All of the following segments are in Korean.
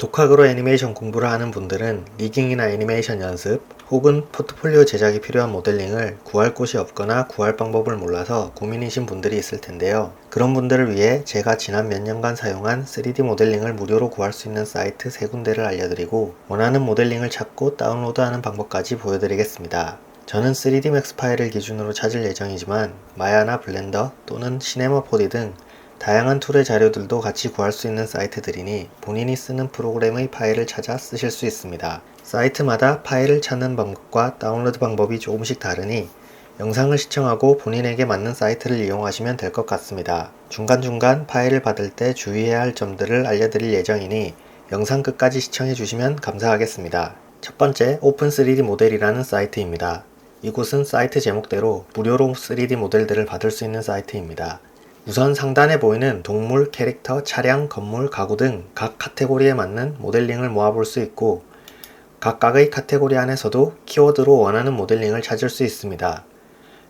독학으로 애니메이션 공부를 하는 분들은 리깅이나 애니메이션 연습 혹은 포트폴리오 제작이 필요한 모델링을 구할 곳이 없거나 구할 방법을 몰라서 고민이신 분들이 있을 텐데요. 그런 분들을 위해 제가 지난 몇 년간 사용한 3D 모델링을 무료로 구할 수 있는 사이트 3군데를 알려드리고 원하는 모델링을 찾고 다운로드하는 방법까지 보여드리겠습니다. 저는 3D 맥스 파일을 기준으로 찾을 예정이지만 마야나 블렌더 또는 시네마 4D 등 다양한 툴의 자료들도 같이 구할 수 있는 사이트들이니 본인이 쓰는 프로그램의 파일을 찾아 쓰실 수 있습니다. 사이트마다 파일을 찾는 방법과 다운로드 방법이 조금씩 다르니 영상을 시청하고 본인에게 맞는 사이트를 이용하시면 될 것 같습니다. 중간중간 파일을 받을 때 주의해야 할 점들을 알려드릴 예정이니 영상 끝까지 시청해 주시면 감사하겠습니다. 첫 번째, 오픈 3D 모델이라는 사이트입니다. 이곳은 사이트 제목대로 무료로 3D 모델들을 받을 수 있는 사이트입니다. 우선 상단에 보이는 동물, 캐릭터, 차량, 건물, 가구 등 각 카테고리에 맞는 모델링을 모아볼 수 있고 각각의 카테고리 안에서도 키워드로 원하는 모델링을 찾을 수 있습니다.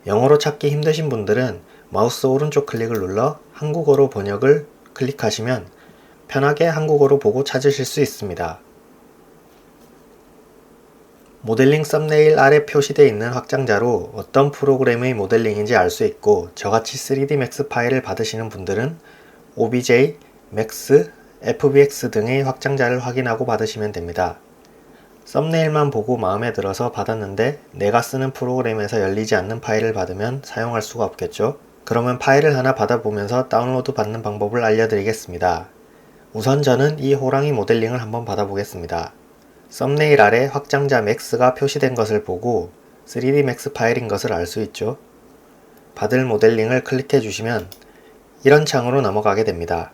영어로 찾기 힘드신 분들은 마우스 오른쪽 클릭을 눌러 한국어로 번역을 클릭하시면 편하게 한국어로 보고 찾으실 수 있습니다. 모델링 썸네일 아래 표시되어 있는 확장자로 어떤 프로그램의 모델링인지 알 수 있고 저같이 3D 맥스 파일을 받으시는 분들은 OBJ, 맥스, FBX 등의 확장자를 확인하고 받으시면 됩니다. 썸네일만 보고 마음에 들어서 받았는데 내가 쓰는 프로그램에서 열리지 않는 파일을 받으면 사용할 수가 없겠죠? 그러면 파일을 하나 받아보면서 다운로드 받는 방법을 알려드리겠습니다. 우선 저는 이 호랑이 모델링을 한번 받아보겠습니다. 썸네일 아래 확장자 맥스가 표시된 것을 보고 3D 맥스 파일인 것을 알 수 있죠. 받을 모델링을 클릭해 주시면 이런 창으로 넘어가게 됩니다.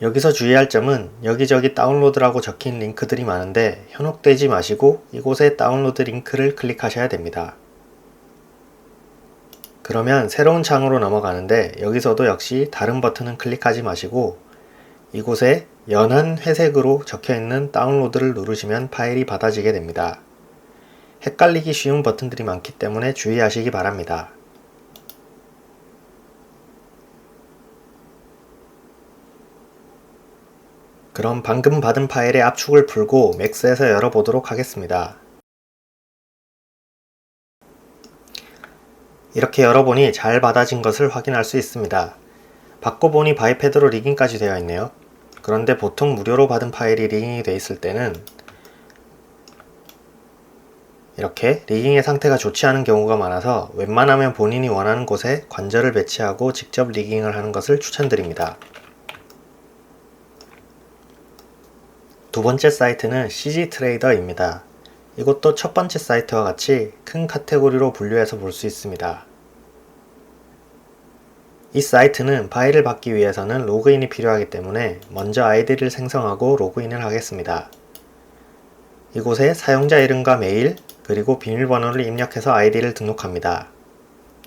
여기서 주의할 점은 여기저기 다운로드라고 적힌 링크들이 많은데 현혹되지 마시고 이곳에 다운로드 링크를 클릭하셔야 됩니다. 그러면 새로운 창으로 넘어가는데 여기서도 역시 다른 버튼은 클릭하지 마시고 이곳에 연한 회색으로 적혀있는 다운로드를 누르시면 파일이 받아지게 됩니다. 헷갈리기 쉬운 버튼들이 많기 때문에 주의하시기 바랍니다. 그럼 방금 받은 파일의 압축을 풀고 맥스에서 열어보도록 하겠습니다. 이렇게 열어보니 잘 받아진 것을 확인할 수 있습니다. 받고 보니 바이패드로 리깅까지 되어 있네요. 그런데 보통 무료로 받은 파일이 리깅이 되어 있을 때는 이렇게 리깅의 상태가 좋지 않은 경우가 많아서 웬만하면 본인이 원하는 곳에 관절을 배치하고 직접 리깅을 하는 것을 추천드립니다. 두 번째 사이트는 CG트레이더입니다. 이것도 첫 번째 사이트와 같이 큰 카테고리로 분류해서 볼 수 있습니다. 이 사이트는 파일을 받기 위해서는 로그인이 필요하기 때문에 먼저 아이디를 생성하고 로그인을 하겠습니다. 이곳에 사용자 이름과 메일, 그리고 비밀번호를 입력해서 아이디를 등록합니다.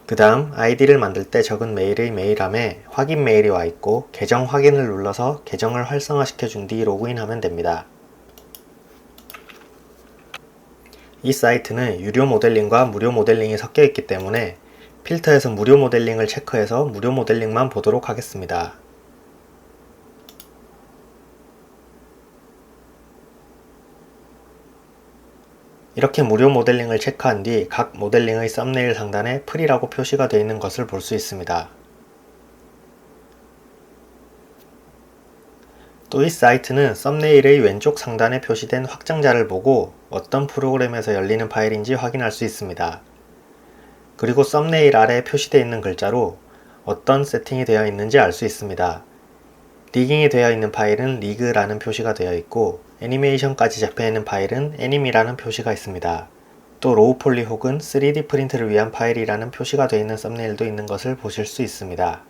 그 다음 아이디를 만들 때 적은 메일의 메일함에 확인 메일이 와 있고 계정 확인을 눌러서 계정을 활성화시켜 준 뒤 로그인하면 됩니다. 이 사이트는 유료 모델링과 무료 모델링이 섞여 있기 때문에 필터에서 무료 모델링을 체크해서 무료 모델링만 보도록 하겠습니다. 이렇게 무료 모델링을 체크한 뒤 각 모델링의 썸네일 상단에 프리라고 표시가 되어 있는 것을 볼 수 있습니다. 또 이 사이트는 썸네일의 왼쪽 상단에 표시된 확장자를 보고 어떤 프로그램에서 열리는 파일인지 확인할 수 있습니다. 그리고 썸네일 아래에 표시되어 있는 글자로 어떤 세팅이 되어 있는지 알 수 있습니다. 리깅이 되어 있는 파일은 리그라는 표시가 되어 있고 애니메이션까지 잡혀 있는 파일은 애니미라는 표시가 있습니다. 또 로우 폴리 혹은 3D 프린트를 위한 파일이라는 표시가 되어 있는 썸네일도 있는 것을 보실 수 있습니다.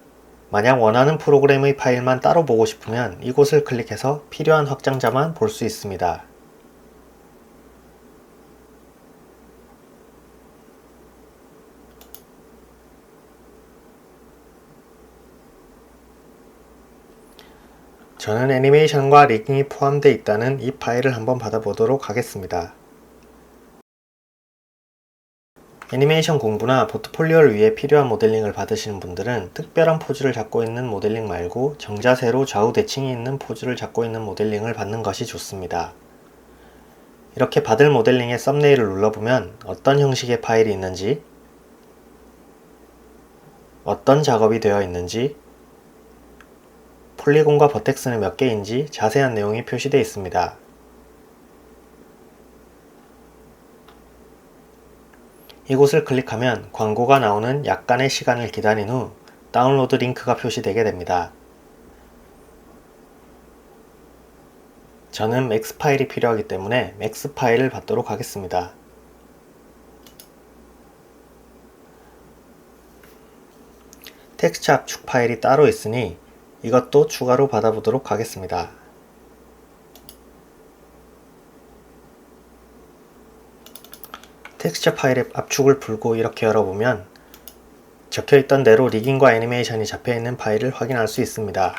만약 원하는 프로그램의 파일만 따로 보고 싶으면 이곳을 클릭해서 필요한 확장자만 볼 수 있습니다. 저는 애니메이션과 리깅이 포함되어 있다는 이 파일을 한번 받아보도록 하겠습니다. 애니메이션 공부나 포트폴리오를 위해 필요한 모델링을 받으시는 분들은 특별한 포즈를 잡고 있는 모델링 말고 정자세로 좌우 대칭이 있는 포즈를 잡고 있는 모델링을 받는 것이 좋습니다. 이렇게 받을 모델링의 썸네일을 눌러보면 어떤 형식의 파일이 있는지, 어떤 작업이 되어 있는지, 폴리곤과 버텍스는 몇 개인지 자세한 내용이 표시되어 있습니다. 이곳을 클릭하면 광고가 나오는 약간의 시간을 기다린 후 다운로드 링크가 표시되게 됩니다. 저는 맥스 파일이 필요하기 때문에 맥스 파일을 받도록 하겠습니다. 텍스처 압축 파일이 따로 있으니 이것도 추가로 받아보도록 하겠습니다. 텍스처 파일의 압축을 풀고 이렇게 열어보면 적혀있던 대로 리깅과 애니메이션이 잡혀있는 파일을 확인할 수 있습니다.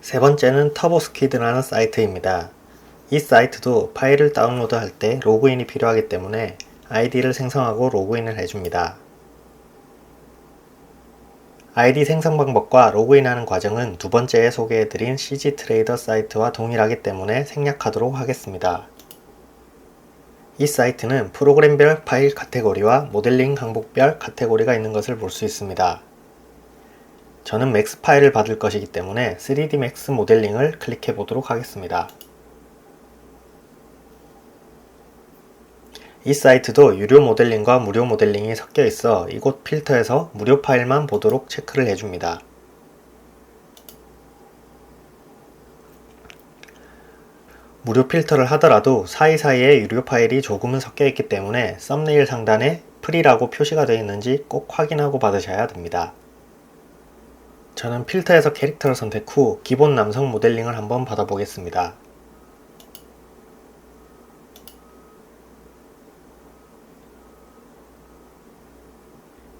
세 번째는 터보스퀴드라는 사이트입니다. 이 사이트도 파일을 다운로드할 때 로그인이 필요하기 때문에 아이디를 생성하고 로그인을 해줍니다. 아이디 생성 방법과 로그인하는 과정은 두 번째에 소개해드린 CG트레이더 사이트와 동일하기 때문에 생략하도록 하겠습니다. 이 사이트는 프로그램별 파일 카테고리와 모델링 항목별 카테고리가 있는 것을 볼 수 있습니다. 저는 맥스 파일을 받을 것이기 때문에 3D 맥스 모델링을 클릭해 보도록 하겠습니다. 이 사이트도 유료 모델링과 무료 모델링이 섞여 있어 이곳 필터에서 무료 파일만 보도록 체크를 해줍니다. 무료 필터를 하더라도 사이사이에 유료 파일이 조금은 섞여 있기 때문에 썸네일 상단에 프리라고 표시가 되어 있는지 꼭 확인하고 받으셔야 됩니다. 저는 필터에서 캐릭터를 선택 후 기본 남성 모델링을 한번 받아보겠습니다.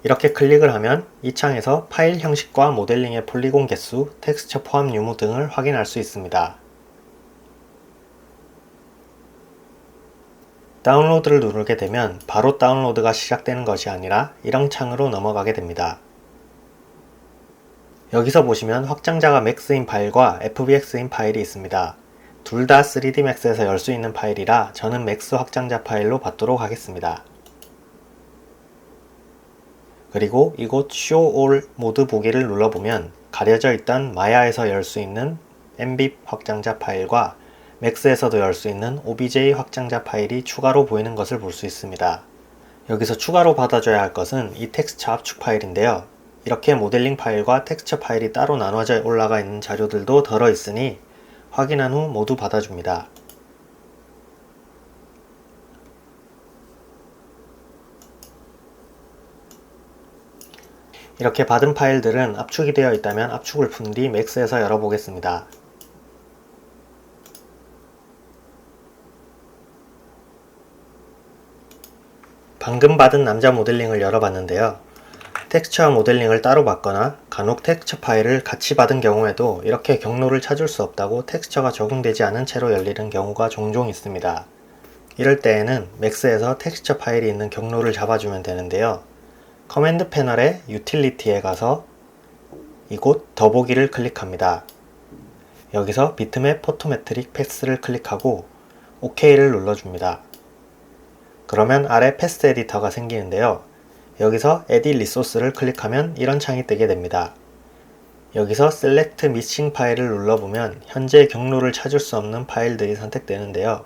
이렇게 클릭을 하면 이 창에서 파일 형식과 모델링의 폴리곤 개수, 텍스처 포함 유무 등을 확인할 수 있습니다. 다운로드를 누르게 되면 바로 다운로드가 시작되는 것이 아니라 이런 창으로 넘어가게 됩니다. 여기서 보시면 확장자가 맥스인 파일과 FBX인 파일이 있습니다. 둘 다 3D 맥스에서 열 수 있는 파일이라 저는 맥스 확장자 파일로 받도록 하겠습니다. 그리고 이곳 Show All 모드 보기를 눌러보면 가려져 있던 마야에서 열 수 있는 mbib 확장자 파일과 맥스에서도 열 수 있는 obj 확장자 파일이 추가로 보이는 것을 볼 수 있습니다. 여기서 추가로 받아줘야 할 것은 이 텍스처 압축 파일인데요. 이렇게 모델링 파일과 텍스처 파일이 따로 나눠져 올라가 있는 자료들도 덜어 있으니 확인한 후 모두 받아줍니다. 이렇게 받은 파일들은 압축이 되어 있다면 압축을 푼 뒤 맥스에서 열어보겠습니다. 방금 받은 남자 모델링을 열어봤는데요. 텍스처 모델링을 따로 받거나 간혹 텍스처 파일을 같이 받은 경우에도 이렇게 경로를 찾을 수 없다고 텍스처가 적용되지 않은 채로 열리는 경우가 종종 있습니다. 이럴 때에는 맥스에서 텍스처 파일이 있는 경로를 잡아주면 되는데요. 커맨드 패널의 유틸리티에 가서 이곳 더보기를 클릭합니다. 여기서 비트맵 포토메트릭 패스를 클릭하고 OK를 눌러줍니다. 그러면 아래 패스 에디터가 생기는데요. 여기서 Edit Resource를 클릭하면 이런 창이 뜨게 됩니다. 여기서 Select Missing 파일을 눌러보면 현재 경로를 찾을 수 없는 파일들이 선택되는데요.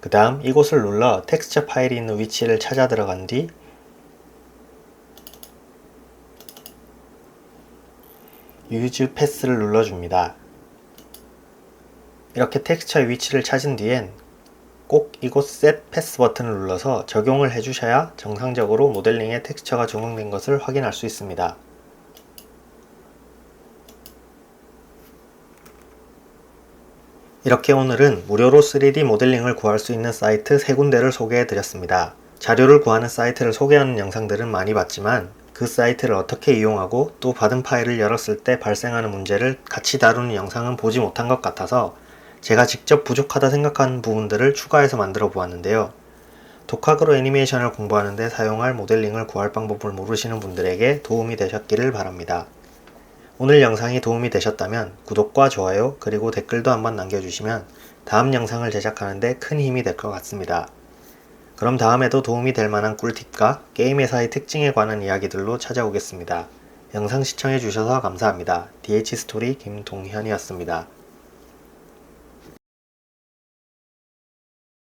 그 다음 이곳을 눌러 텍스처 파일이 있는 위치를 찾아 들어간 뒤 Use Pass를 눌러줍니다. 이렇게 텍스처의 위치를 찾은 뒤엔 꼭 이곳 Set Pass 버튼을 눌러서 적용을 해주셔야 정상적으로 모델링에 텍스처가 적용된 것을 확인할 수 있습니다. 이렇게 오늘은 무료로 3D 모델링을 구할 수 있는 사이트 3군데를 소개해 드렸습니다. 자료를 구하는 사이트를 소개하는 영상들은 많이 봤지만 그 사이트를 어떻게 이용하고 또 받은 파일을 열었을 때 발생하는 문제를 같이 다루는 영상은 보지 못한 것 같아서 제가 직접 부족하다 생각한 부분들을 추가해서 만들어 보았는데요. 독학으로 애니메이션을 공부하는데 사용할 모델링을 구할 방법을 모르시는 분들에게 도움이 되셨기를 바랍니다. 오늘 영상이 도움이 되셨다면 구독과 좋아요 그리고 댓글도 한번 남겨주시면 다음 영상을 제작하는데 큰 힘이 될 것 같습니다. 그럼 다음에도 도움이 될 만한 꿀팁과 게임 회사의 특징에 관한 이야기들로 찾아오겠습니다. 영상 시청해주셔서 감사합니다. DH스토리 김동현이었습니다.